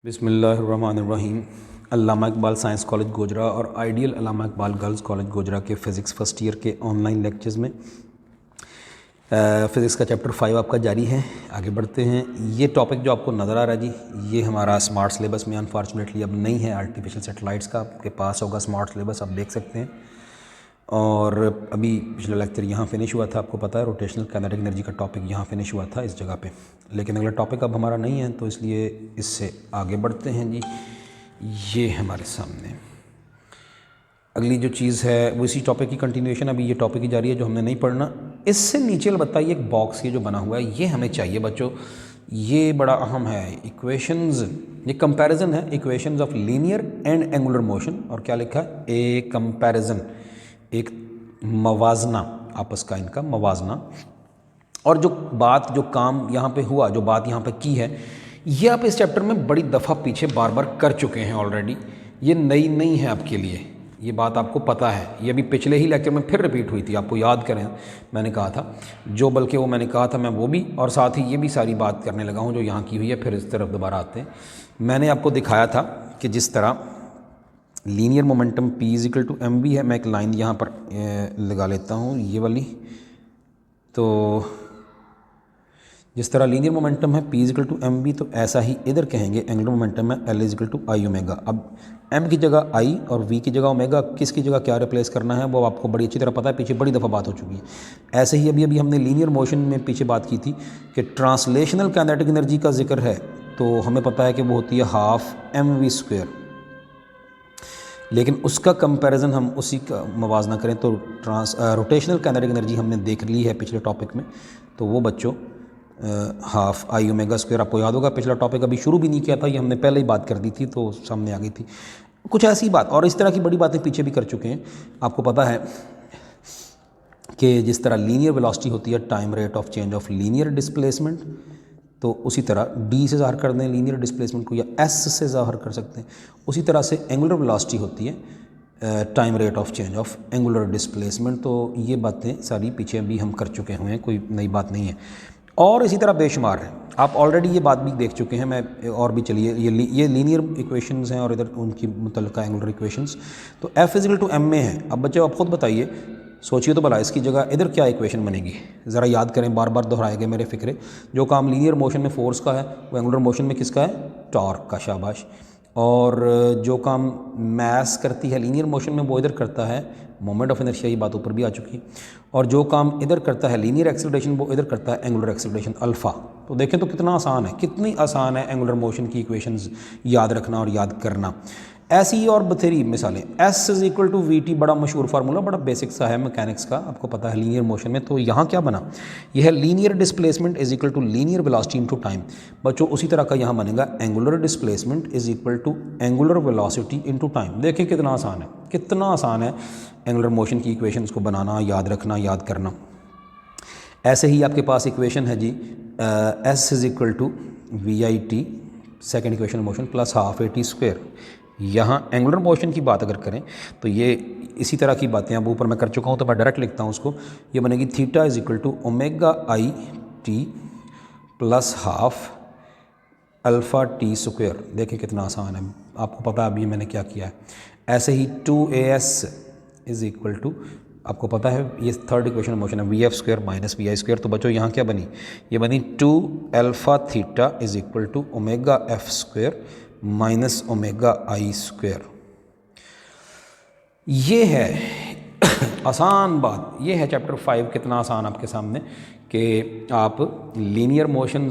बिस्मिल्लाहिर्रहमानिर्रहीम। अल्लामा Iqbal science college Gojra और ideal अल्लामा Iqbal girls college Gojra के फ़िज़िक्स फ़र्स्ट ईयर के ऑनलाइन लेक्चर्स में फ़िज़िक्स का चैप्टर 5 आपका जारी है। आगे बढ़ते हैं। ये टॉपिक जो आपको नज़र आ रहा है जी, ये हमारा स्मार्ट सिलेबस में अनफॉर्चुनेटली अब नहीं है। आर्टिफिशियल सैटेलाइट्स का आपके पास होगा स्मार्ट सिलेबस, आप देख सकते हैं। और अभी पिछला लेक्चर यहाँ फिनिश हुआ था, आपको पता है रोटेशनल काइनेटिक एनर्जी का टॉपिक यहाँ फिनिश हुआ था इस जगह पे, लेकिन अगला टॉपिक अब हमारा नहीं है, तो इसलिए इससे आगे बढ़ते हैं जी। ये हमारे सामने अगली जो चीज़ है वो इसी टॉपिक की कंटिन्यूएशन, अभी ये टॉपिक ही जारी है जो हमने नहीं पढ़ना। इससे नीचे बताइए एक बॉक्स ये जो बना हुआ है ये हमें चाहिए बच्चों, ये बड़ा अहम है। इक्वेशंस, ये कंपैरिजन है equations of linear and angular motion, और क्या लिखा है, ए कंपैरिजन, एक मवाजना, आपस का इनका मवाजना। और जो बात जो काम यहाँ पे हुआ, जो बात यहाँ पे की है, ये आप इस चैप्टर में बड़ी दफ़ा पीछे बार बार कर चुके हैं ऑलरेडी, ये नई नहीं है आपके लिए, ये बात आपको पता है। ये अभी पिछले ही लेक्चर में फिर रिपीट हुई थी, आपको याद करें मैंने कहा था जो, बल्कि वो मैंने कहा था मैं वो भी, और साथ ही ये भी सारी बात करने लगा हूँ जो यहाँ की हुई है। फिर इस तरफ दोबारा आते हैं। मैंने आपको दिखाया था कि जिस तरह linear momentum P is equal to M V है, मैं एक लाइन यहाँ पर लगा लेता हूँ ये वाली। तो जिस तरह लीनियर मोमेंटम है P is equal to M V, तो ऐसा ही इधर कहेंगे एंगुलर मोमेंटम है L is equal to I omega. अब M की जगह I और V की जगह ओमेगा, किसकी जगह क्या रिप्लेस करना है वो आपको बड़ी अच्छी तरह पता है, पीछे बड़ी दफ़ा बात हो चुकी है। ऐसे ही अभी हमने लीनियर मोशन में पीछे बात की थी कि ट्रांसलेशनल काइनेटिक एनर्जी का जिक्र है, तो हमें पता है कि वो होती है हाफ mv², लेकिन उसका कंपैरिजन हम उसी का मवाजना करें तो रोटेशनल काइनेटिक एनर्जी हमने देख ली है पिछले टॉपिक में, तो वो बच्चों हाफ आई ओमेगा स्क्वायर, आपको याद होगा पिछला टॉपिक अभी शुरू भी नहीं किया था, ये हमने पहले ही बात कर दी थी तो सामने आ गई थी कुछ ऐसी बात। और इस तरह की बड़ी बातें पीछे भी कर चुके हैं। आपको पता है कि जिस तरह लीनियर वेलोसिटी होती है time rate of change of linear displacement, तो उसी तरह d से ज़ाहिर कर दें लीनियर डिस्प्लेसमेंट को, या s से ज़ाहिर कर सकते हैं। उसी तरह से एंगुलर वेलोसिटी होती है time rate of change of angular displacement. तो ये बातें सारी पीछे भी हम कर चुके हुए हैं, कोई नई बात नहीं है। और इसी तरह बेशुमार है, आप ऑलरेडी ये बात भी देख चुके हैं। मैं और भी चलिए, ये लीनियर इक्वेशंस हैं और इधर उनकी मुतल्लिका एंगुलर इक्वेशंस, तो f इजिकल टू m में है। अब बच्चों आप खुद बताइए, सोचिए तो भला इसकी जगह इधर क्या इक्वेशन बनेगी, ज़रा याद करें, बार बार दोहराए गए मेरे फ़िक्रे। जो काम लीनियर मोशन में फोर्स का है वो एंगुलर मोशन में किसका है, टॉर्क का, शाबाश। और जो काम मास करती है लीनियर मोशन में वो इधर करता है मोमेंट ऑफ इनर्शिया, ये बात ऊपर भी आ चुकी है। और जो काम इधर करता है लीनियर एक्सेलरेशन, वो इधर करता है एंगुलर एक्सेलरेशन अल्फ़ा। तो देखें तो कितना आसान है, कितनी आसान है एंगुलर मोशन की इक्वेशंस याद रखना और याद करना। ऐसी और बथेरी मिसालें। S is equal to V T, बड़ा मशहूर फार्मूला, बड़ा बेसिक सा है मैकेनिक्स का, आपको पता है लीनियर मोशन में। तो यहाँ क्या बना, यह है linear displacement is equal to linear velocity into time. बच्चों उसी तरह का यहाँ बनेगा angular displacement is equal to angular velocity into time. देखें कितना आसान है, कितना आसान है एंगुलर मोशन की इक्वेशंस को बनाना, याद रखना, याद करना। ऐसे ही आपके पास इक्वेशन है जी S is equal to we I T, second equation motion, plus half A T square. यहाँ एंगुलर मोशन की बात अगर करें तो ये इसी तरह की बातें अब ऊपर मैं कर चुका हूँ, तो मैं डायरेक्ट लिखता हूँ उसको। ये बनेगी theta is equal to omega I T plus half alpha T square. देखें कितना आसान है, आपको पता है अभी मैंने क्या किया है। ऐसे ही 2as इज़ इक्वल टू, आपको पता है ये थर्ड इक्वेशन मोशन है, v f square minus v i square. तो बच्चों यहाँ क्या बनी, ये बनी 2 alpha theta is equal to omega f square minus omega i square. ये है आसान बात, ये है चैप्टर 5 कितना आसान आपके सामने, कि आप लीनियर मोशन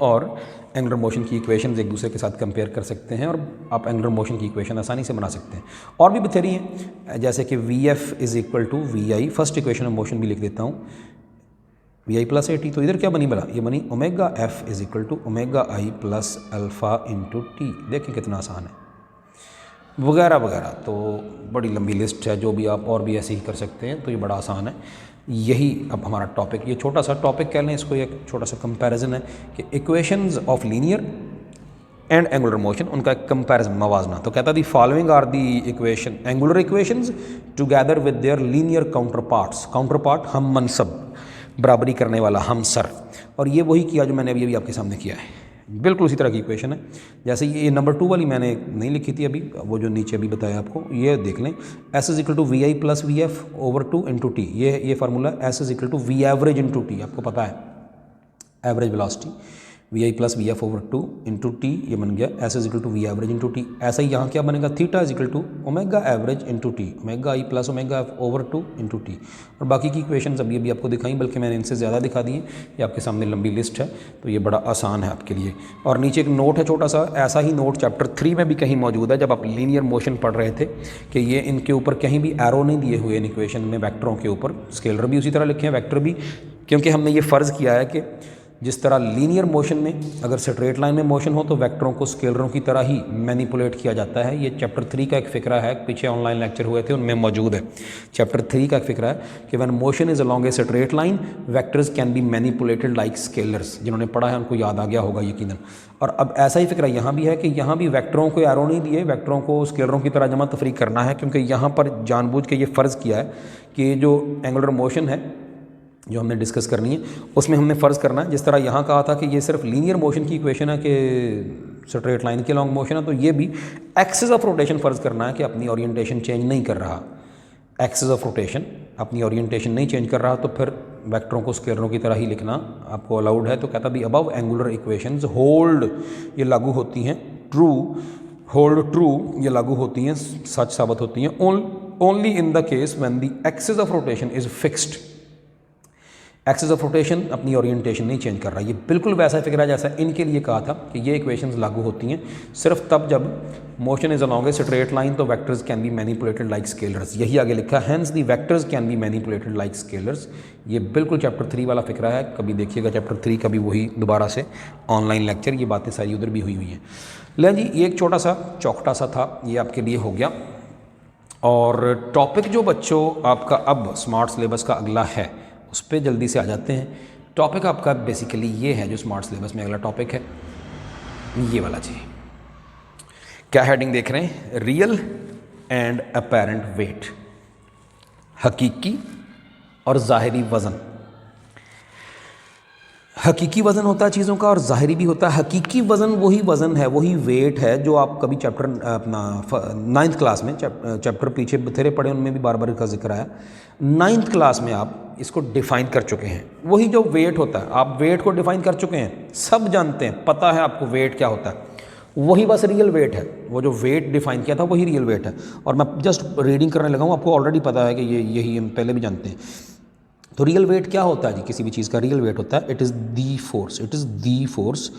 और एंगुलर मोशन की इक्वेशंस एक दूसरे के साथ कंपेयर कर सकते हैं, और आप एंगुलर मोशन की इक्वेशन आसानी से बना सकते हैं। और भी बथेरी हैं, जैसे कि v f is equal to we i, first equation of motion भी लिख देता हूँ, v i plus a t. तो इधर क्या बनी भला, ये बनी omega f is equal to omega i plus alpha into t. देखें कितना आसान है, वगैरह वगैरह। तो बड़ी लंबी लिस्ट है, जो भी आप और भी ऐसे ही कर सकते हैं, तो ये बड़ा आसान है। यही अब हमारा टॉपिक, ये छोटा सा टॉपिक कह लें इसको, एक छोटा सा कंपैरिजन है कि equations of linear and angular motion, उनका एक कंपैरिजन, मवाजना। तो कहता the following are the equation angular equations together with their linear counterparts. Counterpart हम मनसब, बराबरी करने वाला हम सर। और ये वही किया जो मैंने अभी आपके सामने किया है। बिल्कुल उसी तरह की इक्वेशन है। जैसे ये नंबर 2 वाली मैंने नहीं लिखी थी अभी, वो जो नीचे अभी बताया आपको, ये देख लें, S is equal to we i plus v f over 2 into t. ये formula S is equal to v average into t, आपको पता है average velocity v i plus v f over 2 into t, ये बन गया S is equal to v average into t. ऐसा ही यहाँ क्या बनेगा, theta is equal to omega average into t, omega i plus omega f over 2 into T. और बाकी की इक्वेशंस अभी अभी आपको दिखाई, बल्कि मैंने इनसे ज़्यादा दिखा दी है, ये आपके सामने लंबी लिस्ट है, तो ये बड़ा आसान है आपके लिए। और नीचे एक नोट है छोटा सा, ऐसा ही नोट चैप्टर 3 में भी कहीं मौजूद है, जब आप लीनियर मोशन पढ़ रहे थे, कि ये इनके ऊपर कहीं भी एरो नहीं दिए हुए इन इक्वेशन में, वैक्टरों के ऊपर, स्केलर भी उसी तरह लिखे हैं, वैक्टर भी, क्योंकि हमने ये फ़र्ज़ किया है कि जिस तरह लीनियर मोशन में अगर स्ट्रेट लाइन में मोशन हो तो वेक्टरों को स्केलरों की तरह ही मैनिपुलेट किया जाता है। ये चैप्टर 3 का एक फ़िक्रा है, पीछे ऑनलाइन लेक्चर हुए थे उनमें मौजूद है। चैप्टर 3 का एक फ़िक्रा है कि when motion is along a straight line vectors can be manipulated like scalars. जिन्होंने पढ़ा है उनको याद आ गया होगा यकीनन। और अब ऐसा ही फ़िक्रा यहाँ भी है कि यहाँ भी वेक्टरों को एरो नहीं दिए, वेक्टरों को स्केलरों की तरह जमा तफरीक करना है, क्योंकि यहाँ पर जानबूझ के ये फ़र्ज़ किया है कि जो एंगुलर मोशन है जो हमने डिस्कस करनी है उसमें हमने फ़र्ज़ करना है, जिस तरह यहाँ कहा था कि ये सिर्फ लीनियर मोशन की इक्वेशन है कि स्ट्रेट लाइन के लॉन्ग मोशन है, तो ये भी एक्सिस ऑफ रोटेशन फ़र्ज़ करना है कि अपनी ओरिएंटेशन चेंज नहीं कर रहा। एक्सिस ऑफ रोटेशन अपनी ओरिएंटेशन नहीं चेंज कर रहा, तो फिर वेक्टरों को स्केलरों की तरह ही लिखना आपको अलाउड है। तो कहता भी अबव एंगुलर इक्वेशंस होल्ड, ये लागू होती हैं, ट्रू, होल्ड ट्रू, ये लागू होती हैं, सच साबित होती हैं, only in the case when the axis of rotation is fixed. Axis of rotation अपनी ओरिएंटेशन नहीं चेंज कर रहा। ये बिल्कुल वैसा फिक्र है जैसा इनके लिए कहा था कि ये इक्वेशंस लागू होती हैं सिर्फ तब जब motion is along a straight line, तो vectors can be manipulated like scalars. यही आगे लिखा है, hence the vectors can be manipulated like scalars. ये बिल्कुल चैप्टर 3 वाला फिक्रा है, कभी देखिएगा चैप्टर 3 का भी वही दोबारा से ऑनलाइन लेक्चर, ये बातें सारी उधर भी हुई हैं। लें जी, ये एक छोटा सा चौखटा सा था, ये आपके लिए हो गया। और टॉपिक जो बच्चों आपका अब स्मार्ट सिलेबस का अगला है उस पर जल्दी से आ जाते हैं। टॉपिक आपका बेसिकली ये है जो स्मार्ट सिलेबस में अगला टॉपिक है, ये वाला जी। क्या हेडिंग देख रहे हैं, रियल एंड अपैरेंट वेट, हकीकी और ज़ाहिरी वज़न। हकीकी वज़न होता है चीज़ों का और ज़ाहिरी भी होता है। हकीकी वज़न वही वज़न है, वही वेट है जो आप कभी चैप्टर अपना 9th क्लास में, चैप्टर पीछे बथेरे पढ़े उनमें भी बार बार इसका जिक्र आया, 9th क्लास में आप इसको डिफ़ाइन कर चुके हैं। वही जो वेट होता है, आप वेट को डिफ़ाइन कर चुके हैं, सब जानते हैं, पता है आपको वेट क्या होता है, वही बस रियल वेट है। वो जो वेट डिफ़ाइन किया था वही रियल वेट है। और मैं जस्ट रीडिंग करने लगा हूँ, आपको ऑलरेडी पता है कि यही हम पहले भी जानते हैं। तो रियल वेट क्या होता है जी, किसी भी चीज़ का रियल वेट होता है, it is the force, it is the force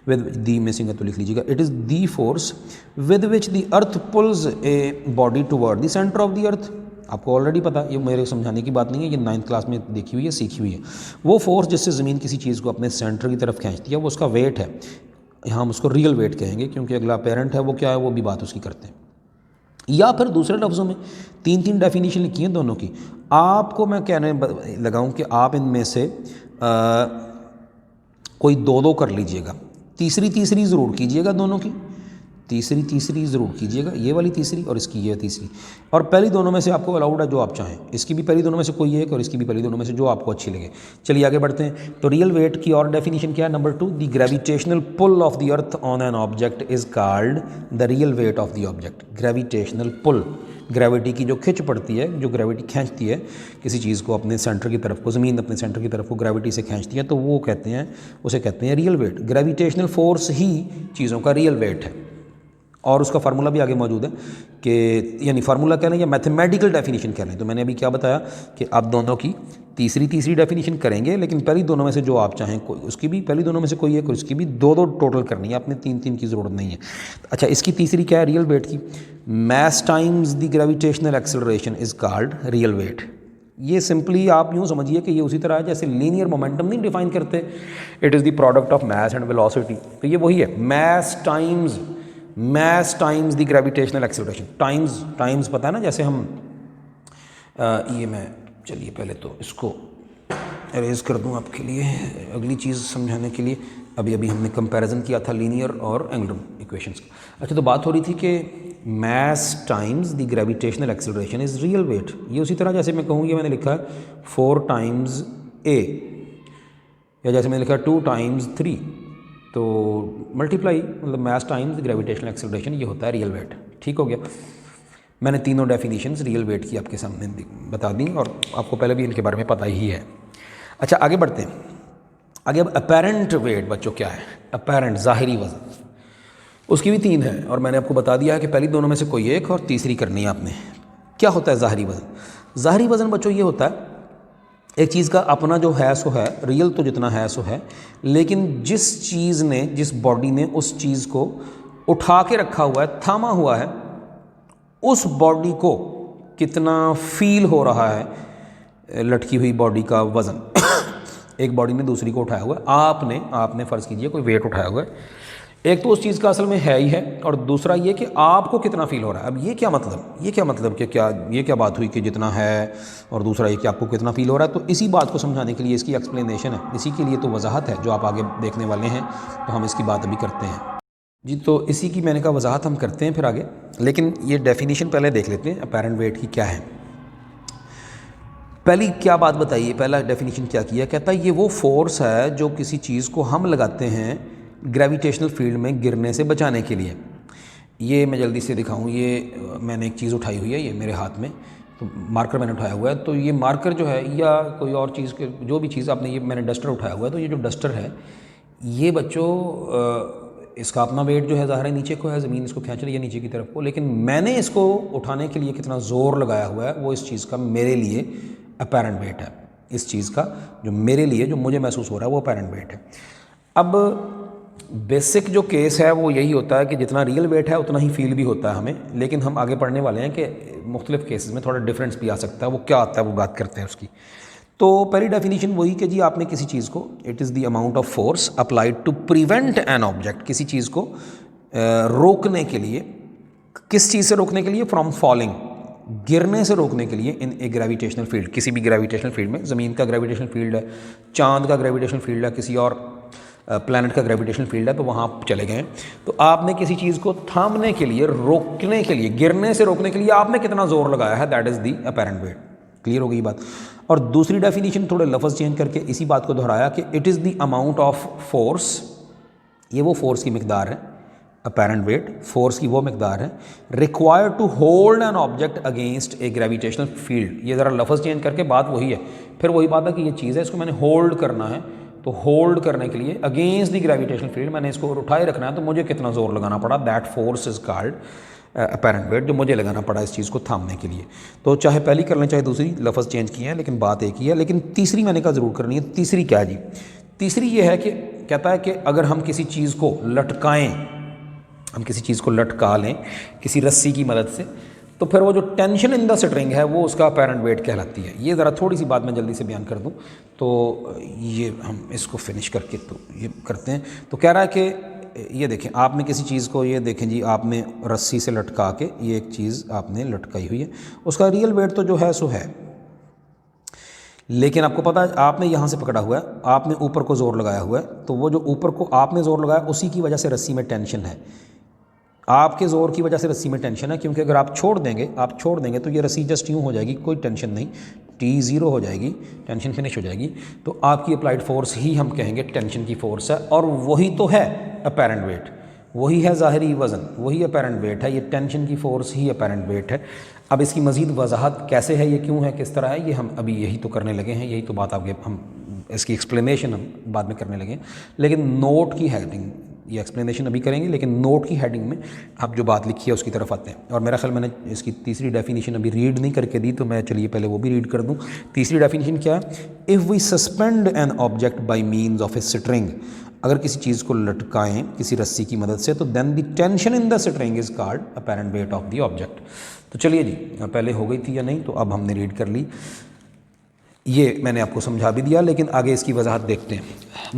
with the missing है तो लिख लीजिएगा, it is the force with which the earth pulls a body toward the centre of the earth. आपको ऑलरेडी पता है, ये मेरे समझाने की बात नहीं है, ये 9th क्लास में देखी हुई है, सीखी हुई है। वो फोर्स जिससे ज़मीन किसी चीज़ को अपने सेंटर की तरफ खींचती है, वो उसका वेट है। यहाँ हम उसको रियल वेट कहेंगे, क्योंकि अगला पेरेंट है वो क्या है, वो भी बात उसकी करते हैं। या फिर दूसरे लफ्ज़ों में 3 डेफिनेशन लिखी हैं दोनों की। आपको मैं कहने लगाऊं कि आप इनमें से कोई 2 कर लीजिएगा, तीसरी ज़रूर कीजिएगा, दोनों की तीसरी ज़रूर कीजिएगा, ये वाली तीसरी और इसकी ये तीसरी। और पहली दोनों में से आपको अलाउड है जो आप चाहें, इसकी भी पहली दोनों में से कोई एक और इसकी भी पहली दोनों में से जो आपको अच्छी लगे। चलिए आगे बढ़ते हैं। तो रियल वेट की और डेफिनेशन क्या है, number 2, the gravitational pull of the earth on an object is called the real weight of the object. Gravitational pull, gravity की जो खिंच पड़ती है, जो ग्रेविटी खींचती है किसी चीज़ को अपने सेंटर की तरफ को, ज़मीन अपने सेंटर की तरफ को ग्रेविटी से खींचती है, तो वो कहते हैं, उसे कहते हैं रियल वेट। ग्रेविटेशनल फोर्स ही चीज़ों का रियल वेट है। और उसका फार्मूला भी आगे मौजूद है कि, यानी फार्मूला कह लें या मैथमेटिकल डेफिनेशन कह लें। तो मैंने अभी क्या बताया कि आप दोनों की तीसरी डेफिनेशन करेंगे, लेकिन पहली दोनों में से जो आप चाहें, कोई उसकी भी पहली दोनों में से कोई एक, उसकी भी 2 टोटल करनी है, आपने 3 की ज़रूरत नहीं है। अच्छा, इसकी तीसरी क्या है रियल वेट की, mass times the gravitational acceleration is called real weight. ये सिंपली आप यूँ समझिए कि ये उसी तरह है जैसे लीनियर मोमेंटम नहीं डिफाइन करते, it is the product of mass and velocity. तो ये वही है, mass times the gravitational acceleration. Times पता है ना, जैसे हम ये मैं, चलिए पहले तो इसको अरेज कर दूं आपके लिए, अगली चीज़ समझाने के लिए। अभी हमने कंपैरिजन किया था लीनियर और एंगुलर इक्वेशंस का। अच्छा, तो बात हो रही थी कि mass times the gravitational acceleration is real weight. ये उसी तरह जैसे मैं कहूँ, ये मैंने लिखा है 4 टाइम्स a, या जैसे मैंने लिखा 2 टाइम्स 3, तो मल्टीप्लाई मतलब मास टाइम्स ग्रेविटेशनल एक्सेलरेशन, ये होता है रियल वेट। ठीक हो गया। मैंने तीनों डेफिनेशंस रियल वेट की आपके सामने बता दी और आपको पहले भी इनके बारे में पता ही है। अच्छा आगे बढ़ते हैं। आगे अब अपेरेंट वेट बच्चों क्या है? अपेरेंट ज़ाहिरी वज़न, उसकी भी तीन है और मैंने आपको बता दिया है कि पहली दोनों में से कोई एक और तीसरी करनी है आपने। क्या होता है ज़ाहिरी वज़न? ज़ाहिरी वज़न बच्चों ये होता है एक चीज़ का अपना जो है सो है, रियल तो जितना है सो है, लेकिन जिस चीज़ ने, जिस बॉडी ने उस चीज़ को उठा के रखा हुआ है, थामा हुआ है, उस बॉडी को कितना फील हो रहा है लटकी हुई बॉडी का वज़न। एक बॉडी ने दूसरी को उठाया हुआ है, आपने फ़र्ज़ कीजिए कोई वेट उठाया हुआ है, एक तो उस चीज़ का असल में है ही है और दूसरा ये कि आपको कितना फील हो रहा है। अब ये क्या मतलब कि ये क्या बात हुई कि जितना है, और दूसरा ये कि आपको कितना फील हो रहा है। तो इसी बात को समझाने के लिए इसकी एक्सप्लेनेशन है, इसी के लिए तो वजाहत है जो आप आगे देखने वाले हैं, तो हम इसकी बात अभी करते हैं जी। तो इसी की मैंने कहा वजाहत हम करते हैं फिर आगे, लेकिन ये डेफिनेशन पहले देख लेते हैं अपेरेंट वेट की क्या है। पहली क्या बात बताइए, पहला डेफिनेशन क्या किया, कहता है ये वो फोर्स है जो किसी चीज़ को हम लगाते हैं ग्रेविटेशनल फील्ड में गिरने से बचाने के लिए। ये मैं जल्दी से दिखाऊं, ये मैंने एक चीज़ उठाई हुई है, ये मेरे हाथ में, तो मार्कर मैंने उठाया हुआ है। तो ये मार्कर जो है या कोई और चीज़ के जो भी चीज़ आपने, ये मैंने डस्टर उठाया हुआ है, तो ये जो डस्टर है ये बच्चों इसका अपना वेट जो है ज़ाहिर है नीचे को है, ज़मीन इसको खींच रही है नीचे की तरफ को, लेकिन मैंने इसको उठाने के लिए कितना ज़ोर लगाया हुआ है वो इस चीज़ का मेरे लिए अपेरेंट वेट है। इस चीज़ का जो मेरे लिए, जो मुझे महसूस हो रहा है वो अपेरेंट वेट है। अब बेसिक जो केस है वो यही होता है कि जितना रियल वेट है उतना ही फील भी होता है हमें, लेकिन हम आगे पढ़ने वाले हैं कि मुख्तलिफ केसेस में थोड़ा डिफरेंस भी आ सकता है। वो क्या आता है वो बात करते हैं उसकी। तो पहली डेफिनेशन वही कि जी आपने किसी चीज़ को, it is the amount of force applied to prevent an object, किसी चीज़ को रोकने के लिए, किस चीज़ से रोकने के लिए, फ्रॉम फॉलिंग, गिरने से रोकने के लिए इन ए ग्रेविटेशनल फील्ड, किसी भी ग्रेविटेशनल फील्ड में। ज़मीन का ग्रेविटेशनल फील्ड है, चांद का ग्रेविटेशनल फील्ड है, किसी और प्लैनेट का ग्रेविटेशनल फील्ड है, तो वहाँ आप चले गए। तो आपने किसी चीज़ को थामने के लिए, रोकने के लिए, गिरने से रोकने के लिए आपने कितना जोर लगाया है, that is the apparent wait. Clear हो गई बात। और दूसरी डेफिनेशन थोड़े लफ्ज़ चेंज करके इसी बात को दोहराया कि it is the amount of force, ये वो फोर्स की मिकदार है, अपेरेंट वेट फोर्स की वो मिकदार है, required to hold an object against a gravitational field. ये ज़रा लफ्ज़ चेंज करके बात वही है, फिर वही बात है कि ये चीज़ है, इसको मैंने होल्ड करना है, तो होल्ड करने के लिए अगेंस्ट द ग्रेविटेशनल फील्ड मैंने इसको उठाए रखना है, तो मुझे कितना जोर लगाना पड़ा, that force is called apparent wait, जो मुझे लगाना पड़ा इस चीज़ को थामने के लिए। तो चाहे पहली कर लें चाहे दूसरी, लफ्ज़ चेंज किए हैं लेकिन बात एक ही है। लेकिन तीसरी मैंने कहा ज़रूर करनी है। तीसरी क्या है जी? तीसरी ये है कि कहता है कि अगर हम किसी चीज़ को लटकाएँ, हम किसी चीज़ को लटका लें किसी रस्सी की मदद से, तो फिर वो जो टेंशन इन द स्ट्रिंग है वो उसका अपेरेंट वेट कहलाती है। ये ज़रा थोड़ी सी बात मैं जल्दी से बयान कर दूं, तो ये हम इसको फिनिश करके तो ये करते हैं। तो कह रहा है कि ये देखें, आपने किसी चीज़ को, ये देखें जी, आपने रस्सी से लटका के ये एक चीज़ आपने लटकाई हुई है, उसका रियल वेट तो जो है सो है, लेकिन आपको पता है आपने यहाँ से पकड़ा हुआ है, आपने ऊपर को ज़ोर लगाया हुआ है, तो वो जो ऊपर को आपने ज़ोर लगाया उसी की वजह से रस्सी में टेंशन है, आपके ज़ोर की वजह से रस्सी में टेंशन है। क्योंकि अगर आप छोड़ देंगे तो ये रस्सी जस्ट यूँ हो जाएगी, कोई टेंशन नहीं, T0 हो जाएगी, टेंशन फिनिश हो जाएगी। तो आपकी अप्लाइड फोर्स ही हम कहेंगे टेंशन की फोर्स है, और वही तो है अपेरेंट वेट, वही है ज़ाहिरी वज़न, वही अपेरेंट वेट है, ये टेंशन की फोर्स ही अपेरेंट वेट है। अब इसकी मज़ीद वजाहत कैसे है, ये क्यों है, किस तरह है, ये हम अभी यही तो करने लगे हैं, यही तो बात आगे हम इसकी एक्सप्लेनेशन हम बाद में करने लगे हैं। लेकिन नोट की हेडिंग, ये एक्सप्लेनेशन अभी करेंगे, लेकिन नोट की हेडिंग में आप जो बात लिखी है उसकी तरफ आते हैं। और मेरा ख्याल मैंने इसकी तीसरी डेफिनेशन अभी रीड नहीं करके दी, तो मैं चलिए पहले वो भी रीड कर दूं। तीसरी डेफिनेशन क्या है? If we suspend an object by means of a string, अगर किसी चीज़ को लटकाएं किसी रस्सी की मदद से, तो then the tension in the string is called apparent weight of the object. तो चलिए जी, पहले हो गई थी या नहीं, तो अब हमने रीड कर ली, ये मैंने आपको समझा भी दिया, लेकिन आगे इसकी वजाहत देखते हैं।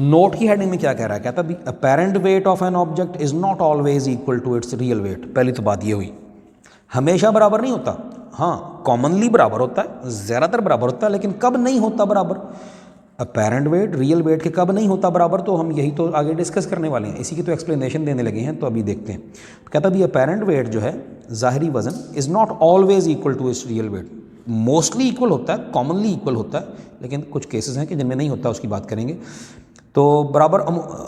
नोट की हेडिंग में क्या कह रहा है? कहता है apparent weight of an object is not always equal to its real weight. पहली तो बात ये हुई, हमेशा बराबर नहीं होता, हाँ कॉमनली बराबर होता है, ज़्यादातर बराबर होता है, लेकिन कब नहीं होता बराबर, अपेरेंट वेट रियल वेट के कब नहीं होता बराबर, तो हम यही तो आगे डिस्कस करने वाले हैं, इसी की तो एक्सप्लेनेशन देने लगे हैं। तो अभी देखते हैं। कहता है अपेरेंट वेट जो है, ज़ाहिरी वज़न, is not always equal to its real weight, mostly equal होता है, कॉमनली इक्वल होता है, लेकिन कुछ केसेस हैं कि जिनमें नहीं होता, उसकी बात करेंगे। तो बराबर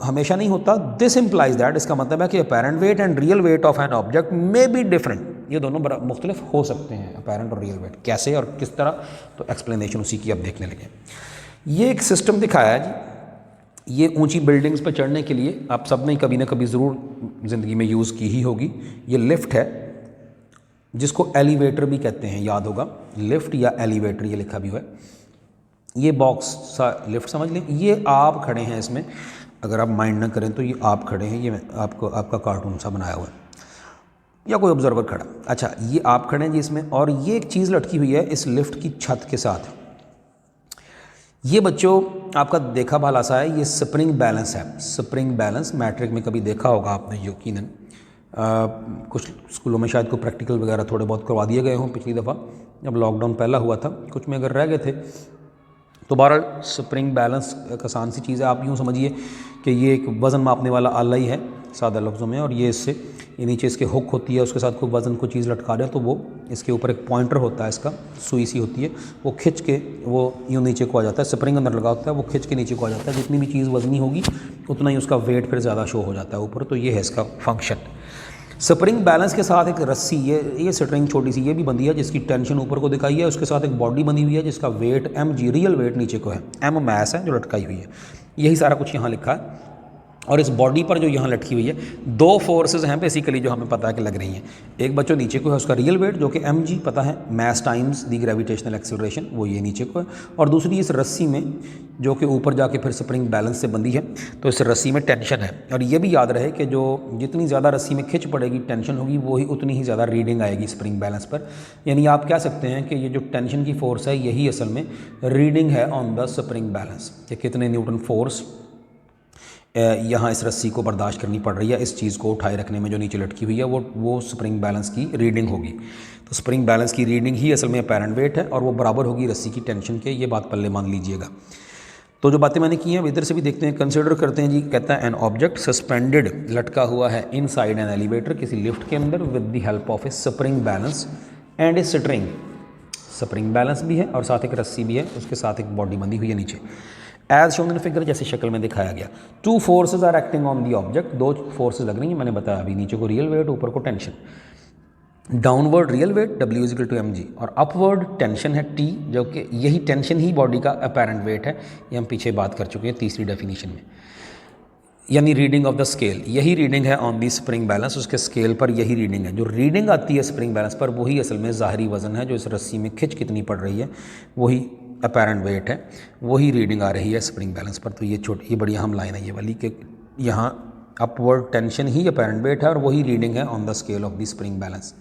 हमेशा नहीं होता। दिस इम्प्लाइज दैट, इसका मतलब है कि apparent wait and real weight of an object may be different, ये दोनों मुख्तलिफ हो सकते हैं, अपेरेंट और रियल वेट। कैसे और किस तरह, तो एक्सप्लेनेशन उसी की अब देखने लगे। ये एक सिस्टम दिखाया है जी, ये ऊंची बिल्डिंग्स पर चढ़ने के लिए आप सब ने कभी ना कभी ज़रूर ज़िंदगी में यूज़ की ही होगी। ये लिफ्ट है जिसको एलिवेटर भी कहते हैं, याद होगा, लिफ्ट या एलिवेटर ये लिखा भी हुआ है। ये बॉक्स सा लिफ्ट समझ लें। ये आप खड़े हैं इसमें, अगर आप माइंड ना करें तो ये आप खड़े हैं, ये आपका कार्टून सा बनाया हुआ है या कोई ऑब्जर्वर खड़ा। अच्छा, ये आप खड़े हैं जी इसमें, और ये एक चीज़ लटकी हुई है इस लिफ्ट की छत के साथ। ये बच्चों आपका देखा भाला सा है, ये स्प्रिंग बैलेंस है। स्प्रिंग बैलेंस मैट्रिक में कभी देखा होगा आपने यकीनन। कुछ स्कूलों में शायद को प्रैक्टिकल वगैरह थोड़े बहुत करवा दिए गए हों पिछली दफ़ा जब लॉकडाउन पहला हुआ था, कुछ में अगर रह गए थे तो बहरहाल स्प्रिंग बैलेंस एक आसान सी चीज़ है। आप यूँ समझिए कि ये एक वज़न मापने वाला आला ही है सादा लफ्ज़ों में, और ये इससे ये नीचे इसके हुक होती है, उसके साथ कोई वज़न को चीज़ लटका रहे हैं तो वो इसके ऊपर एक पॉइंटर होता है, इसका सुई सी होती है, वो खिंच के वो यूँ नीचे को आ जाता है। स्प्रिंग अंदर लगा होता है, वो खिंच के नीचे को आ जाता है। जितनी भी चीज़ वज़नी होगी उतना ही उसका वेट फिर ज़्यादा शो हो जाता है ऊपर। तो ये है इसका फंक्शन। स्प्रिंग बैलेंस के साथ एक रस्सी, ये स्ट्रिंग छोटी सी ये भी बंधी है जिसकी टेंशन ऊपर को दिखाई है, उसके साथ एक बॉडी बनी हुई है जिसका वेट mg रियल वेट नीचे को है, m मैस है जो लटकाई हुई है। यही सारा कुछ यहाँ लिखा है। और इस बॉडी पर जो यहाँ लटकी हुई है, दो फोर्सेस हैं बेसिकली जो हमें पता है कि लग रही हैं। एक बच्चों नीचे को है उसका रियल वेट जो कि mg पता है, mass times the gravitational acceleration, वो ये नीचे को है। और दूसरी इस रस्सी में जो कि ऊपर जाके फिर स्प्रिंग बैलेंस से बंधी है, तो इस रस्सी में टेंशन है। और ये भी याद रहे कि जो जितनी ज़्यादा रस्सी में खिंच पड़ेगी, टेंशन होगी, वही उतनी ही ज़्यादा रीडिंग आएगी स्प्रिंग बैलेंस पर। यानी आप कह सकते हैं कि ये जो टेंशन की फोर्स है यही असल में रीडिंग है ऑन द स्प्रिंग बैलेंस, कि कितने न्यूटन फोर्स यहाँ इस रस्सी को बर्दाश्त करनी पड़ रही है, इस चीज़ को उठाए रखने में जो नीचे लटकी हुई है, वो स्प्रिंग बैलेंस की रीडिंग होगी। तो स्प्रिंग बैलेंस की रीडिंग ही असल में अपेरेंट वेट है और वो बराबर होगी रस्सी की टेंशन के। ये बात पल्ले मान लीजिएगा। तो जो बातें मैंने की हैं इधर से भी देखते हैं, कंसिडर करते हैं जी। कहता है एन ऑब्जेक्ट सस्पेंडेड, लटका हुआ है इनसाइड एन एलिवेटर, किसी लिफ्ट के अंदर, with the help of A spring balance and a string. Spring balance भी है और साथ एक रस्सी भी है, उसके साथ एक बॉडी बंधी हुई है नीचे, एज शोन इन फिगर, जैसे शक्ल में दिखाया गया। Two forces are acting on the object, दो फोर्सेज लग रही हैं, मैंने बताया अभी, नीचे को रियल वेट, ऊपर को tension. Downward real weight W is equal to mg, और अपवर्ड टेंशन है T, जो कि यही टेंशन ही बॉडी का अपेरेंट वेट है। ये हम पीछे बात कर चुके हैं तीसरी डेफिनेशन में। यानी रीडिंग ऑफ द स्केल, यही रीडिंग है ऑन दी स्प्रिंग बैलेंस, उसके स्केल पर यही रीडिंग है। जो रीडिंग आती है स्प्रिंग बैलेंस पर वही असल में ज़ाहरी वज़न है, जो इस रस्सी में खिंच कितनी पड़ रही है वही अपेरेंट वेट है, वही रीडिंग आ रही है स्प्रिंग बैलेंस पर। तो ये छोटी बड़ी अहम लाइन है ये वाली, कि यहाँ अपवर्ड टेंशन ही अपेरेंट वेट है और वही रीडिंग है on the scale of the spring balance.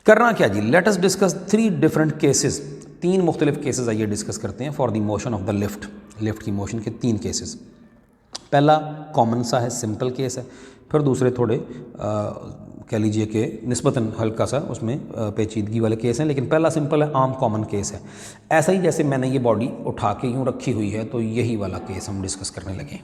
करना क्या जी, let us discuss 3 different cases, 3 मुख्तलिफ केसेस आइए डिस्कस करते हैं for the motion of the lift. Lift की मोशन के 3 केसेस। पहला कॉमन सा है, सिंपल केस है, फिर दूसरे थोड़े कह लीजिए कि निस्बतन हल्का सा उसमें पेचीदगी वाले केस हैं, लेकिन पहला सिंपल है, आम कॉमन केस है। ऐसा ही जैसे मैंने ये बॉडी उठा के यूँ रखी हुई है, तो यही वाला केस हम डिस्कस करने लगे।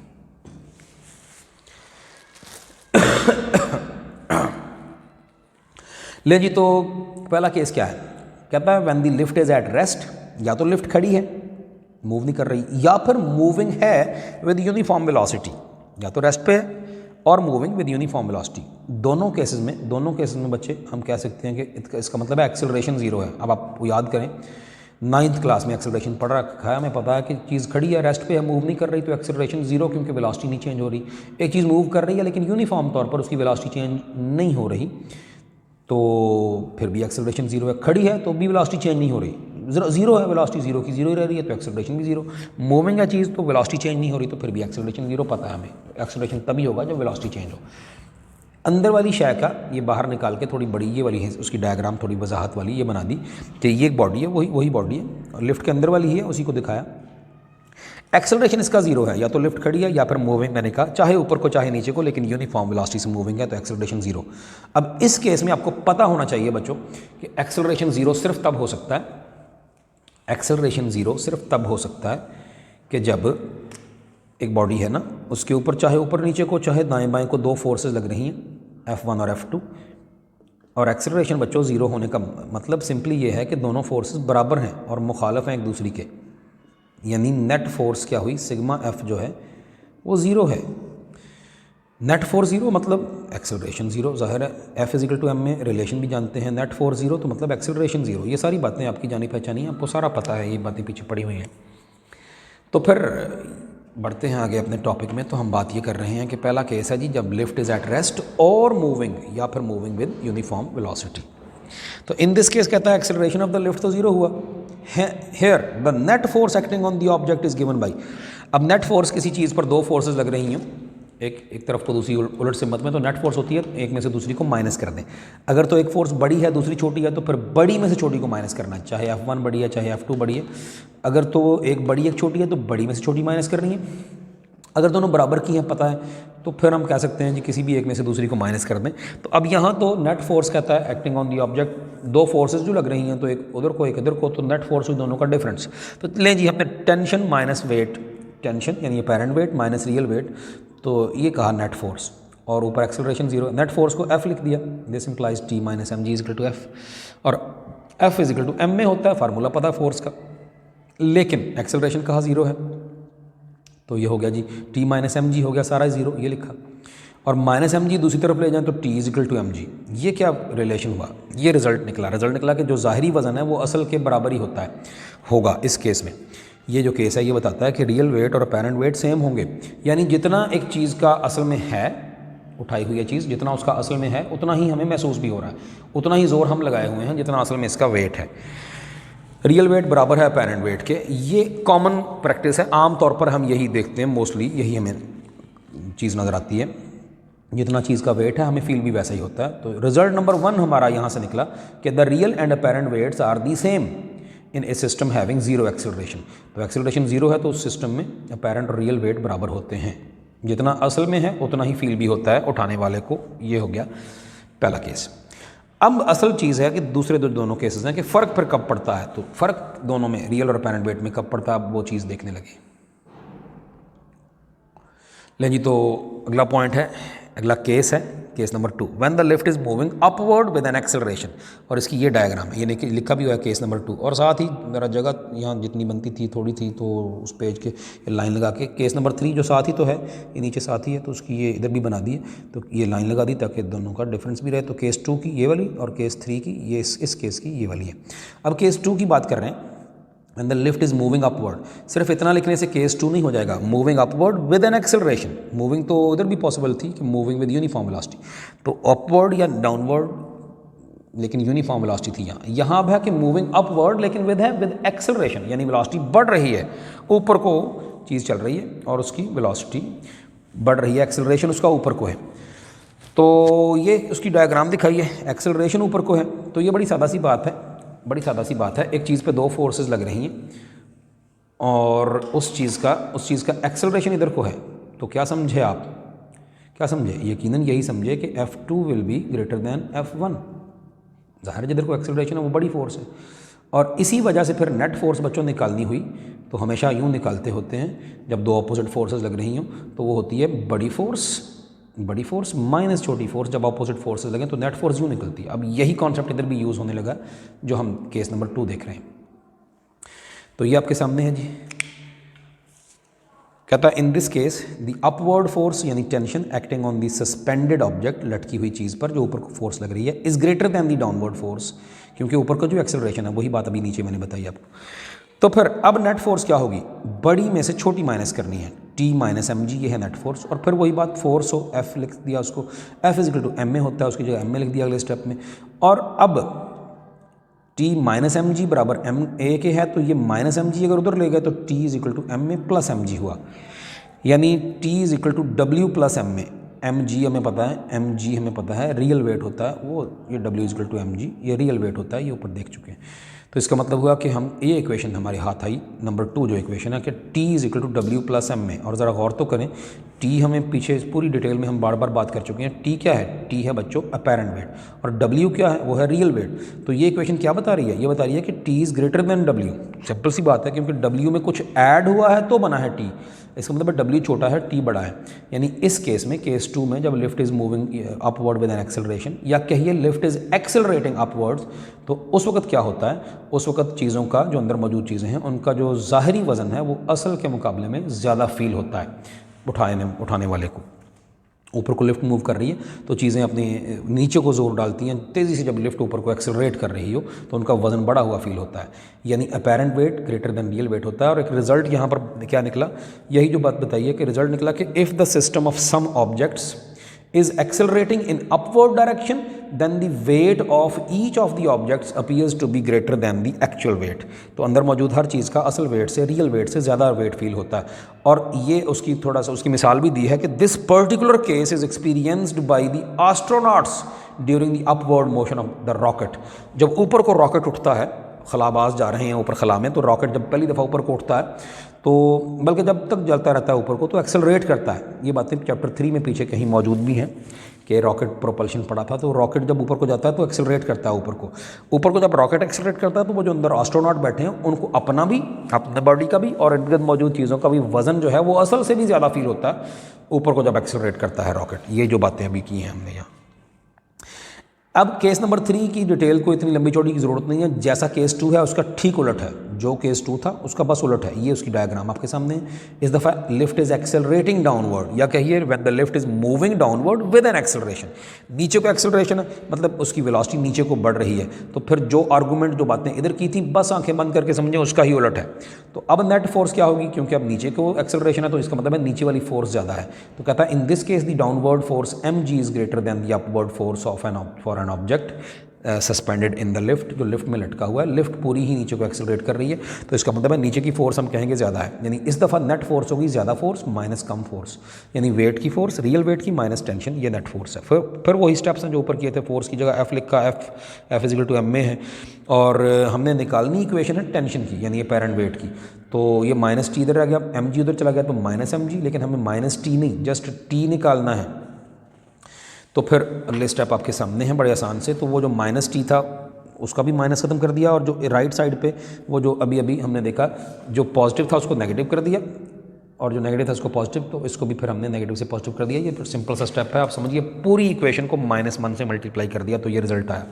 ले जी, तो पहला केस क्या है, कहता है when the lift is at rest, या तो लिफ्ट खड़ी है, मूव नहीं कर रही, या फिर मूविंग है विद यूनिफॉर्म वेलोसिटी, या तो रेस्ट पे है और मूविंग विद यूनिफॉर्म वेलोसिटी। दोनों केसेस में बच्चे हम कह सकते हैं कि इसका मतलब है एक्सेलरेशन 0 है। अब आप याद करें 9th क्लास में एक्सेलरेशन पढ़ रखा है, हमें पता है कि चीज़ खड़ी है, रेस्ट पे है, मूव नहीं कर रही, तो एक्सेलरेशन 0, क्योंकि वेलोसिटी नहीं चेंज हो रही। एक चीज़ मूव कर रही है लेकिन यूनिफॉर्म तौर पर उसकी वेलोसिटी चेंज नहीं हो रही, तो फिर भी एक्सेलरेशन 0 है। खड़ी है तो भी वेलोसिटी चेंज नहीं हो रही, 0 है, वेलोसिटी 0 की 0 ही रह रही है, तो एक्सेलरेशन भी 0। मूविंग है चीज़ तो वेलोसिटी चेंज नहीं हो रही, तो फिर भी एक्सेलरेशन 0 पता है हमें। एक्सेलरेशन तभी होगा जब वेलोसिटी चेंज हो। अंदर वाली शय का ये बाहर निकाल के थोड़ी बड़ी ये वाली है, उसकी डायग्राम थोड़ी वजाहत वाली ये बना दी कि ये एक बॉडी है, वही बॉडी है, और लिफ्ट के अंदर वाली ही है, उसी को दिखाया। एक्सेलरेशन इसका 0 है, या तो लिफ्ट खड़ी है या फिर मूविंग, मैंने कहा चाहे ऊपर को चाहे नीचे को, लेकिन यूनिफॉर्म वेलोसिटी से मूविंग है, तो एक्सेलरेशन 0। अब इस केस में आपको पता होना चाहिए बच्चों कि एक्सेलरेशन 0 सिर्फ तब हो सकता है, एक्सेलरेशन 0 सिर्फ तब हो सकता है कि जब एक बॉडी है ना, उसके ऊपर चाहे ऊपर नीचे को चाहे दाएं बाएं को 2 फोर्सेस लग रही हैं, F1 और F2, और एक्सेलरेशन बच्चों 0 होने का मतलब सिंपली ये है कि दोनों फोर्सेस बराबर हैं और मुखालफ हैं एक दूसरे के। यानी नेट फोर्स क्या हुई, सिग्मा F जो है वो ज़ीरो है। नेट फोर्स ज़ीरो मतलब एक्सेलरेशन ज़ीरो, ज़ाहिर है एफ इजिकल टू एम में रिलेशन भी जानते हैं, नेट फोर्स ज़ीरो तो मतलब एक्सेलरेशन ज़ीरो। ये सारी बातें आपकी जानी पहचानी है, आपको सारा पता है, ये बातें पीछे पड़ी हुई हैं। तो फिर बढ़ते हैं आगे अपने टॉपिक में। तो हम बात ये कर रहे हैं कि पहला केस है जी जब लिफ्ट इज़ एट रेस्ट और मूविंग या फिर मूविंग विद यूनिफॉर्म वेलोसिटी। तो इन दिस केस कहता है एक्सेलरेशन ऑफ द लिफ्ट तो ज़ीरो हुआ। Here the net force acting on the object is given by. अब नेट फोर्स किसी चीज़ पर दो फोर्सेज लग रही हैं, एक तरफ को दूसरी उलट सिमत में, तो नेट फोर्स होती है एक में से दूसरी को माइनस कर दें। अगर तो एक फोर्स बड़ी है दूसरी छोटी है तो फिर बड़ी में से छोटी को माइनस करना है, चाहे F1 बड़ी है चाहे F2 बड़ी है। अगर तो एक बड़ी एक छोटी है तो बड़ी में से छोटी माइनस करनी है। अगर दोनों बराबर की हैं पता है तो फिर हम कह सकते हैं जी किसी भी एक में से दूसरी को माइनस कर दें। तो अब यहाँ तो नेट फोर्स कहता है एक्टिंग ऑन दी ऑब्जेक्ट, दो फोर्सेज जो लग रही हैं तो एक उधर को एक इधर को, तो नेट फोर्स हुई दोनों का डिफरेंस। तो लें जी हमने टेंशन माइनस वेट, टेंशन यानी apparent weight minus real weight, तो ये कहा नेट फोर्स, और ऊपर एक्सेलरेशन ज़ीरो। नेट फोर्स को F लिख दिया, this implies T minus M g is equal to F, और F इजिकल टू M में होता है, फार्मूला पता है फोर्स का, लेकिन एक्सेलरेशन कहा ज़ीरो है। तो ये हो गया जी T माइनस एम जी हो गया सारा ज़ीरो, ये लिखा, और माइनस एम जी दूसरी तरफ ले जाएं तो T is equal to M g. ये क्या रिलेशन हुआ, ये रिजल्ट निकला कि जो ज़ाहिरी वज़न है वो असल के बराबर ही होता है, होगा इस केस में। ये जो केस है ये बताता है कि रियल वेट और अपेरेंट वेट सेम होंगे, यानी जितना एक चीज़ का असल में है, उठाई हुई है चीज़, जितना उसका असल में है उतना ही हमें महसूस भी हो रहा है, उतना ही ज़ोर हम लगाए हुए हैं जितना असल में इसका वेट है। रियल वेट बराबर है अपेरेंट वेट के, ये कॉमन प्रैक्टिस है, आम तौर पर हम यही देखते हैं, मोस्टली यही हमें चीज़ नज़र आती है, जितना चीज़ का वेट है हमें फील भी वैसा ही होता है। तो रिजल्ट नंबर 1 हमारा यहाँ से निकला कि the real and apparent weights are the same in a system having zero acceleration. तो एक्सेलरेशन ज़ीरो है तो उस सिस्टम में अपेरेंट और रियल वेट बराबर होते हैं, जितना असल में है उतना ही फील भी होता है उठाने वाले को। ये हो गया पहला केस। अब असल चीज़ है कि दूसरे दोनों केसेस हैं कि फ़र्क फिर कब पड़ता है, तो फ़र्क दोनों में रियल और अपेरेंट वेट में कब पड़ता है, अब वो चीज़ देखने लगे। लें जी, तो अगला पॉइंट है, अगला केस है case number 2, when the lift is moving upward with an acceleration. और इसकी ये डायग्राम है, ये लिखा भी हुआ है केस नंबर 2, और साथ ही मेरा जगह यहाँ जितनी बनती थी थोड़ी थी तो उस पेज के लाइन लगा के केस नंबर 3 जो साथ ही तो है, ये नीचे साथ ही है तो उसकी ये इधर भी बना दी है, तो ये लाइन लगा दी ताकि दोनों का डिफरेंस भी रहे। तो केस 2 की ये वाली और केस 3 की ये इस केस की ये वाली है। अब केस 2 की बात कर रहे हैं, when the lift is moving upward, सिर्फ इतना लिखने से केस 2 नहीं हो जाएगा, moving upward with an acceleration. Moving तो उधर भी पॉसिबल थी कि मूविंग विद यूनिफॉर्म वेलोसिटी, तो अपवर्ड या डाउनवर्ड, लेकिन यूनिफॉर्म वेलोसिटी थी यहाँ अब है कि मूविंग अपवर्ड लेकिन विद एक्सेलरेशन, यानी वेलोसिटी बढ़ रही है, ऊपर को चीज़ चल रही है और उसकी वेलोसिटी बढ़ रही है, एक्सेलरेशन उसका ऊपर को है। तो ये उसकी डायग्राम दिखाई है, एक्सेलरेशन ऊपर को है, तो ये बड़ी सादा सी बात है, बड़ी सादा सी बात है। एक चीज़ पे दो फोर्सेस लग रही हैं और उस चीज़ का एक्सेलरेशन इधर को है, तो क्या समझे आप, क्या समझे, यकीनन यही समझे कि F2 will be greater than F1। ज़ाहिर जिधर को एक्सेलरेशन है वो बड़ी फोर्स है, और इसी वजह से फिर नेट फोर्स बच्चों निकालनी हुई तो हमेशा यूँ निकालते होते हैं, जब दो अपोजिट फोर्सेस लग रही हों तो वो होती है बड़ी फोर्स माइनस छोटी फोर्स, जब अपोजिट फोर्सेस लगें तो नेट फोर्स यूँ निकलती है। अब यही कॉन्सेप्ट इधर भी यूज़ होने लगा जो हम केस नंबर 2 देख रहे हैं। तो ये आपके सामने है जी, कहता है in this case the upward force यानी tension acting on the suspended object, लटकी हुई चीज़ पर जो ऊपर को फोर्स लग रही है, is greater than the downward force, क्योंकि ऊपर का जो एक्सेलरेशन है वही बात अभी नीचे मैंने बताई आपको। तो फिर अब नेट फोर्स क्या होगी, बड़ी में से छोटी माइनस करनी है, T माइनस एम जी, ये है नेट फोर्स, और फिर वही बात फोर्स हो F लिख दिया उसको, F is equal to m में होता है, उसकी जगह एम में लिख दिया अगले स्टेप में। और अब T माइनस एम जी बराबर एम ए के है, तो ये माइनस एम जी अगर उधर ले गए तो T is equal to m में प्लस एम जी हुआ, यानी T इज इक्वल टू डब्ल्यू प्लस एम में। एम जी हमें पता है, एम जी हमें पता है रियल वेट होता है वो, ये डब्ल्यू is equal to M g ये रियल वेट होता है, ये ऊपर देख चुके हैं। तो इसका मतलब हुआ कि हम ये इक्वेशन हमारे हाथ आई नंबर 2 जो इक्वेशन है कि T इज इक्वल टू डब्ल्यू प्लस एम में। और ज़रा गौर तो करें, T हमें पीछे पूरी डिटेल में हम बार बार बात कर चुके हैं। T क्या है, T है बच्चों अपेरेंट वेट, और W क्या है, वो है रियल वेट। तो ये इक्वेशन क्या बता रही है, ये बता रही है कि T is greater than W। Simple सी बात है, क्योंकि W में कुछ ऐड हुआ है तो बना है T, इसका मतलब W छोटा है T बड़ा है। यानी इस केस में केस 2 में जब lift is moving upward with an acceleration, या कहिए लिफ्ट इज़ एक्सेलरेटिंग अपवर्ड्स, तो उस वक्त क्या होता है, उस वक्त चीज़ों का जो अंदर मौजूद चीज़ें हैं उनका जो ज़ाहरी वज़न है वो असल के मुकाबले में ज़्यादा फील होता है। उठाने वाले को। ऊपर को लिफ्ट मूव कर रही है तो चीज़ें अपने नीचे को जोर डालती हैं। तेज़ी से जब लिफ्ट ऊपर को एक्सेलरेट कर रही हो तो उनका वजन बढ़ा हुआ फील होता है, यानी apparent weight greater than real weight होता है। और एक रिजल्ट यहाँ पर क्या निकला, यही जो बात बताइए कि रिजल्ट निकला कि if the system of some objects is accelerating in upward direction then the weight of each of the objects appears to be greater than the actual weight। तो अंदर मौजूद हर चीज़ का असल वेट से रियल वेट से ज़्यादा वेट फील होता है। और ये उसकी थोड़ा सा उसकी मिसाल भी दी है कि this particular case is experienced by the astronauts during the upward motion of the rocket. जब ऊपर को रॉकेट उठता है, खलाबाज जा रहे हैं ऊपर खला में, तो रॉकेट जब पहली दफ़ा ऊपर को उठता है तो बल्कि जब तक जलता रहता है ऊपर को तो एक्सेलरेट करता है। ये बातें चैप्टर 3 में पीछे कहीं मौजूद भी हैं कि रॉकेट प्रोपल्शन पड़ा था। तो रॉकेट जब ऊपर को जाता है तो एक्सेलरेट करता है ऊपर को जब रॉकेट एक्सेलरेट करता है तो वो जो अंदर एस्ट्रोनॉट बैठे हैं उनको अपना भी, अपने बॉडी का भी और इर्द गिर्द मौजूद चीज़ों का भी वजन जो है वो असल से भी ज़्यादा फील होता है ऊपर को जब एक्सेलरेट करता है रॉकेट। ये जो बातें अभी की हैं हमने यहाँ। अब केस नंबर 3 की डिटेल को इतनी लंबी चौड़ी की ज़रूरत नहीं है, जैसा केस 2 है उसका ठीक उलट है। जो केस 2 था उसका बस उलट है। ये उसकी डायग्राम आपके सामने है। इस दफ़ा लिफ्ट इज़ एक्सेलरेटिंग डाउनवर्ड, या कहिए when the lift is moving downward with an acceleration. नीचे को एक्सेलरेशन है, मतलब उसकी वेलोसिटी नीचे को बढ़ रही है। तो फिर जो आर्गूमेंट जो बातें इधर की थी बस आंखें बंद करके समझें उसका ही उलट है। तो अब नेट फोर्स क्या होगी, क्योंकि अब नीचे को एक्सेलरेशन है तो इसका मतलब है नीचे वाली फोर्स ज़्यादा है। तो कहता है in this case the downward force mg is greater than the upward force of for an object suspended in the lift. जो लिफ्ट में लटका हुआ है, लिफ्ट पूरी ही नीचे को एक्सेलरेट कर रही है तो इसका मतलब है नीचे की फोर्स हम कहेंगे ज़्यादा है। यानी इस दफ़ा नेट फोर्स होगी ज़्यादा फोर्स माइनस कम फोर्स, यानी वेट की फोर्स रियल वेट की माइनस टेंशन, ये नेट फोर्स है। फिर वही स्टेप्स हैं जो ऊपर किए थे। फोर्स की जगह एफ लिखा, f is equal to m a है, और हमने निकालनी इक्वेशन है टेंशन की यानी अपेरेंट वेट की। तो ये माइनस टी इधर आ गया, एम जी उधर चला गया तो माइनस एम जी, लेकिन हमें माइनस टी नहीं जस्ट टी निकालना है। तो फिर अगले स्टेप आपके सामने हैं बड़े आसान से। तो वो जो माइनस टी था उसका भी माइनस ख़त्म कर दिया, और जो राइट साइड पे वो जो अभी अभी हमने देखा जो पॉजिटिव था उसको नेगेटिव कर दिया, और जो नेगेटिव था उसको पॉजिटिव, तो इसको भी फिर हमने नेगेटिव से पॉजिटिव कर दिया। ये फिर सिंपल सा स्टेप है, आप समझिए। पूरी इक्वेशन को -1 से मल्टीप्लाई कर दिया तो ये रिजल्ट आया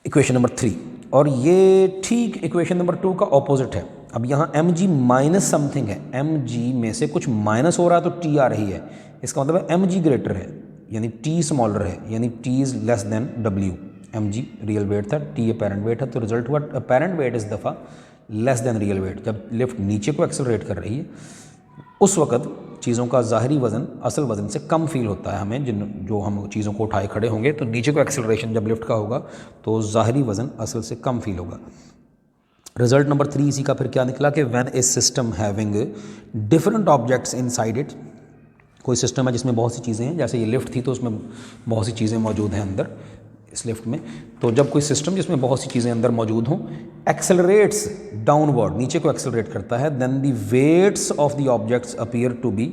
इक्वेशन नंबर 3। और ये ठीक इक्वेशन नंबर 2 का ऑपोजिट है। अब यहाँ एम जी माइनस समथिंग है, एम जी में से कुछ माइनस हो रहा है तो टी आ रही है। इसका मतलब है एम जी ग्रेटर है यानी टी स्मॉलर है, यानी टी इज़ लेस देन डब्ल्यू। एम जी रियल वेट था, टी अपेरेंट वेट है, तो रिजल्ट हुआ अपेरेंट वेट इस दफ़ा लेस देन रियल वेट। जब लिफ्ट नीचे को एक्सेलरेट कर रही है उस वक्त चीज़ों का ज़ाहरी वज़न असल वज़न से कम फील होता है हमें। जो हम चीज़ों को उठाए खड़े होंगे तो नीचे को एक्सेलरेशन जब लिफ्ट का होगा तो ज़ाहरी वज़न असल से कम फील होगा। रिजल्ट नंबर 3 इसी का फिर क्या निकला कि when A system having different objects inside it. कोई सिस्टम है जिसमें बहुत सी चीज़ें हैं, जैसे ये लिफ्ट थी तो उसमें बहुत सी चीज़ें मौजूद हैं अंदर इस लिफ्ट में। तो जब कोई सिस्टम जिसमें बहुत सी चीज़ें अंदर मौजूद हों एक्सेलरेट्स डाउनवर्ड, नीचे को एक्सेलरेट करता है, then the weights of the objects appear to be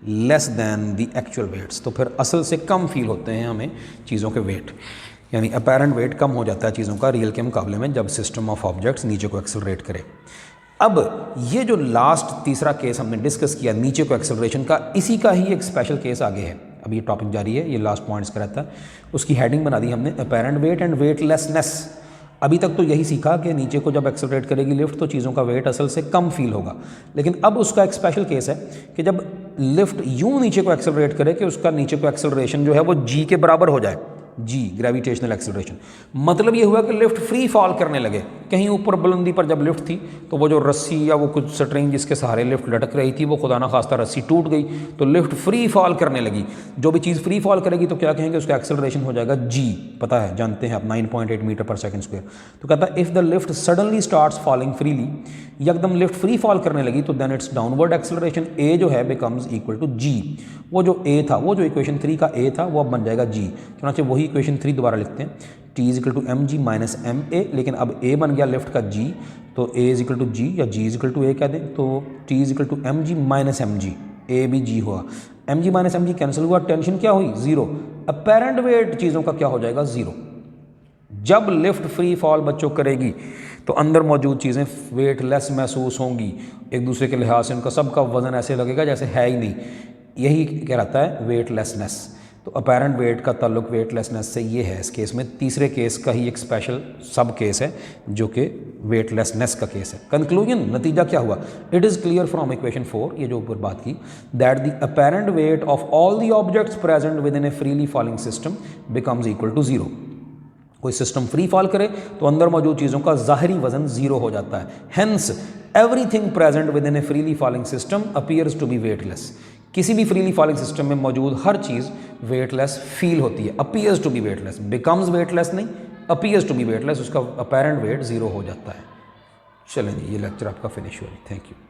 less than the actual weights. तो फिर असल से कम फील होते हैं हमें चीज़ों के वेट, यानी अपेरेंट वेट कम हो जाता है चीज़ों का रियल के मुकाबले में जब सिस्टम ऑफ ऑब्जेक्ट्स नीचे को एक्सेलरेट करे। अब ये जो लास्ट तीसरा केस हमने डिस्कस किया नीचे को एक्सेलरेशन का, इसी का ही एक स्पेशल केस आगे है। अभी ये टॉपिक जारी है, ये लास्ट पॉइंट्स का रहता है। उसकी हेडिंग बना दी हमने अपेरेंट वेट एंड वेटलेसनेस। अभी तक तो यही सीखा कि नीचे को जब एक्सेलरेट करेगी लिफ्ट तो चीज़ों का वेट असल से कम फील होगा, लेकिन अब उसका एक स्पेशल केस है कि जब लिफ्ट यूँ नीचे को एक्सेलरेट करे कि उसका नीचे को एक्सेलरेशन जो है वो जी के बराबर हो जाए, जी ग्रेविटेशनल एक्सेलरेशन। मतलब ये हुआ कि लिफ्ट फ्री फॉल करने लगे। कहीं ऊपर बुलंदी पर जब लिफ्ट थी तो वो जो रस्सी या वो कुछ स्ट्रिंग जिसके सहारे लिफ्ट लटक रही थी वो खुदा ना खास्ता रस्सी टूट गई तो लिफ्ट फ्री फॉल करने लगी। जो भी चीज़ फ्री फॉल करेगी तो क्या कहेंगे, उसका एक्सेलरेशन हो जाएगा जी, पता है, जानते हैं आप, 9.8 मीटर पर सेकंड स्क्वायर। तो कहता है if the lift suddenly starts falling freely, एकदम लिफ्ट फ्री फॉल करने लगी तो देन इट्स डाउनवर्ड एक्सेलरेशन ए जो है बिकम्स इक्वल टू जी। वो जो ए था, वो जो इक्वेशन 3 का ए था वो अब बन जाएगा जी। चुनाचे वही इक्वेशन 3 दोबारा लिखते हैं, T is equal to M G minus M A, लेकिन अब ए बन गया लिफ्ट का जी तो A is equal to G या G is equal to A कह दें तो T is equal to M G minus M G, A भी जी हुआ, M G minus M G cancel हुआ, टेंशन क्या हुई, जीरो। अपेरेंट वेट चीज़ों का क्या हो जाएगा, जीरो। जब लिफ्ट फ्री फॉल बच्चों करेगी तो अंदर मौजूद चीज़ें वेटलेस महसूस होंगी, एक दूसरे के लिहाज से उनका सबका वजन ऐसे लगेगा जैसे है ही नहीं। यही क्या रहता है वेटलेसनेस। तो तो अपेरेंट वेट का ताल्लुक वेटलेसनेस से ये है इस केस में। तीसरे केस का ही एक स्पेशल सब केस है जो कि वेटलेसनेस का केस है। कंक्लूजन, नतीजा क्या हुआ? It is clear from equation 4, ये जो ऊपर बात की, that the apparent weight of all the objects present within a freely falling system becomes equal to 0। कोई सिस्टम फ्री फॉल करे तो अंदर मौजूद चीज़ों का ज़ाहरी वजन 0 हो जाता है। Hence everything present within a freely falling system appears to be weightless. किसी भी फ्रीली फॉलिंग सिस्टम में मौजूद हर चीज़ वेटलेस फील होती है। Appears to be weightless, becomes weightless नहीं, अपीयर्स टू बी वेटलेस, उसका अपेरेंट वेट 0 हो जाता है। चलें जी, ये लेक्चर आपका फिनिश हुआ। Thank you.